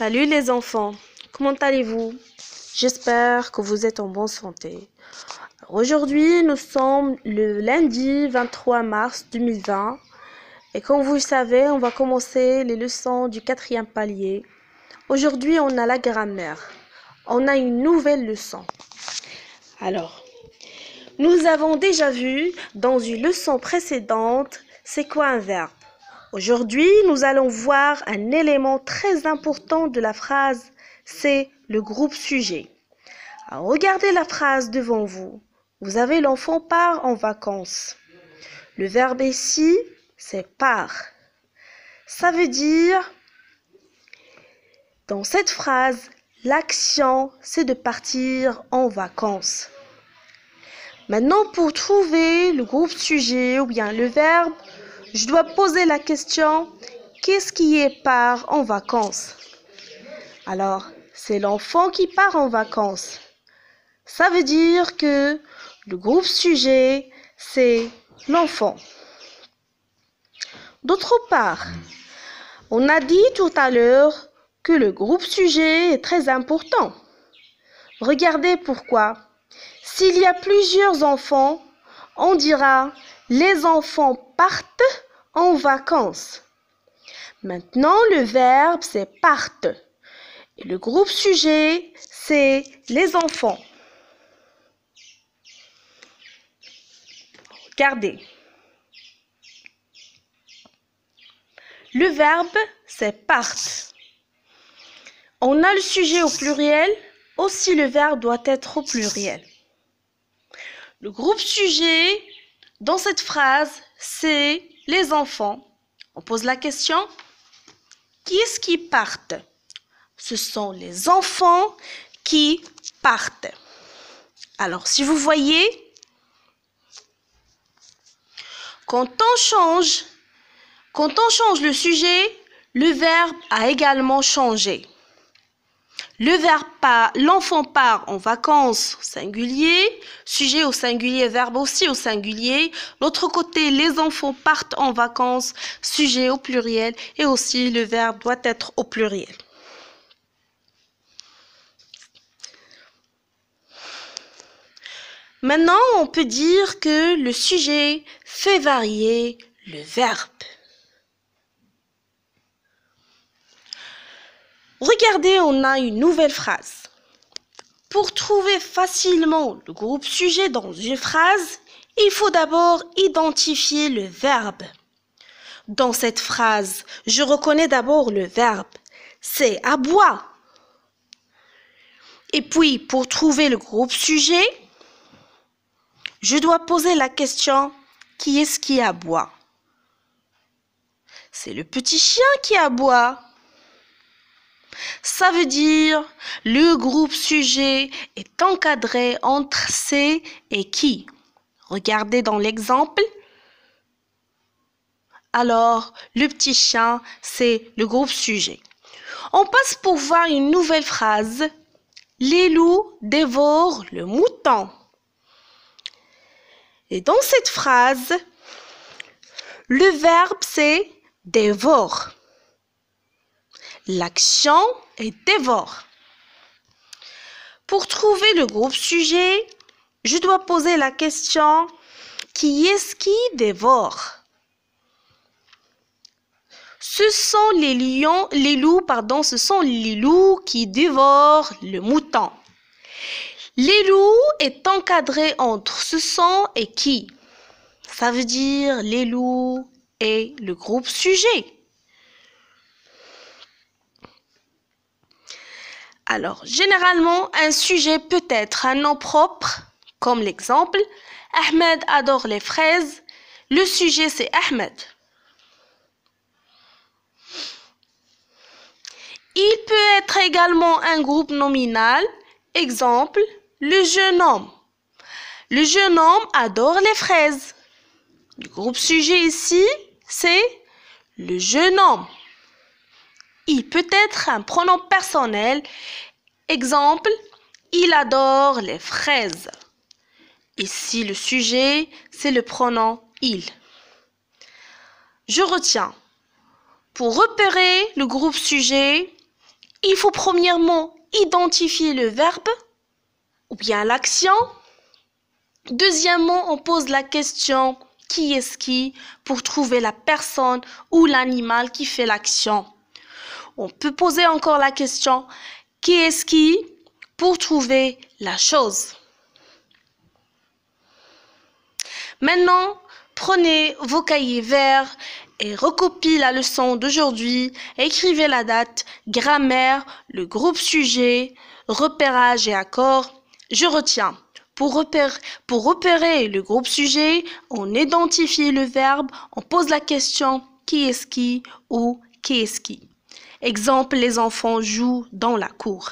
Salut les enfants, comment allez-vous? J'espère que vous êtes en bonne santé. Aujourd'hui, nous sommes le lundi 23 mars 2020 et comme vous le savez, on va commencer les leçons du 4e palier. Aujourd'hui, on a la grammaire. On a une nouvelle leçon. Alors, nous avons déjà vu dans une leçon précédente, c'est quoi un verbe? Aujourd'hui, nous allons voir un élément très important de la phrase, c'est le groupe sujet. Alors, regardez la phrase devant vous. Vous avez l'enfant part en vacances. Le verbe ici, c'est part. Ça veut dire, dans cette phrase, l'action, c'est de partir en vacances. Maintenant, pour trouver le groupe sujet ou bien le verbe, je dois poser la question, qu'est-ce qui est part en vacances? Alors, c'est l'enfant qui part en vacances. Ça veut dire que le groupe sujet, c'est l'enfant. D'autre part, on a dit tout à l'heure que le groupe sujet est très important. Regardez pourquoi. S'il y a plusieurs enfants, on dira les enfants partent en vacances. Maintenant, le verbe, c'est partent. Et le groupe sujet, c'est les enfants. Regardez. Le verbe, c'est partent. On a le sujet au pluriel, aussi le verbe doit être au pluriel. Le groupe sujet, dans cette phrase, c'est les enfants. On pose la question, qui est-ce qui partent? Ce sont les enfants qui partent. Alors, si vous voyez, quand on change le sujet, le verbe a également changé. Le verbe part, l'enfant part en vacances singulier, sujet au singulier, verbe aussi au singulier. L'autre côté, les enfants partent en vacances, sujet au pluriel et aussi le verbe doit être au pluriel. Maintenant, on peut dire que le sujet fait varier le verbe. Regardez, on a une nouvelle phrase. Pour trouver facilement le groupe sujet dans une phrase, il faut d'abord identifier le verbe. Dans cette phrase, je reconnais d'abord le verbe. C'est aboie. Et puis, pour trouver le groupe sujet, je dois poser la question, qui est-ce qui aboie? C'est le petit chien qui aboie. Ça veut dire le groupe sujet est encadré entre c'est et qui. Regardez dans l'exemple. Alors, le petit chien, c'est le groupe sujet. On passe pour voir une nouvelle phrase. Les loups dévorent le mouton. Et dans cette phrase, le verbe c'est dévore. L'action est dévore. Pour trouver le groupe sujet, je dois poser la question, qui est-ce qui dévore? Ce sont ce sont les loups qui dévorent le mouton. Les loups est encadré entre ce sont et qui. Ça veut dire les loups et le groupe sujet. Alors, généralement, un sujet peut être un nom propre, comme l'exemple. Ahmed adore les fraises. Le sujet, c'est Ahmed. Il peut être également un groupe nominal. Exemple, le jeune homme. Le jeune homme adore les fraises. Le groupe sujet ici, c'est le jeune homme. Il peut être un pronom personnel. Exemple, il adore les fraises. Ici, le sujet, c'est le pronom il. Je retiens. Pour repérer le groupe sujet, Il faut premièrement identifier le verbe ou bien l'action. Deuxièmement, on pose la question qui est-ce qui pour trouver la personne ou l'animal qui fait l'action. On peut poser encore la question qui est-ce qui pour trouver la chose. Maintenant, prenez vos cahiers verts et recopiez la leçon d'aujourd'hui. Écrivez la date, grammaire, le groupe sujet, repérage et accord. Je retiens. Pour repérer le groupe sujet, on identifie le verbe, on pose la question qui est-ce qui ou qui est-ce qui. Exemple, les enfants jouent dans la cour.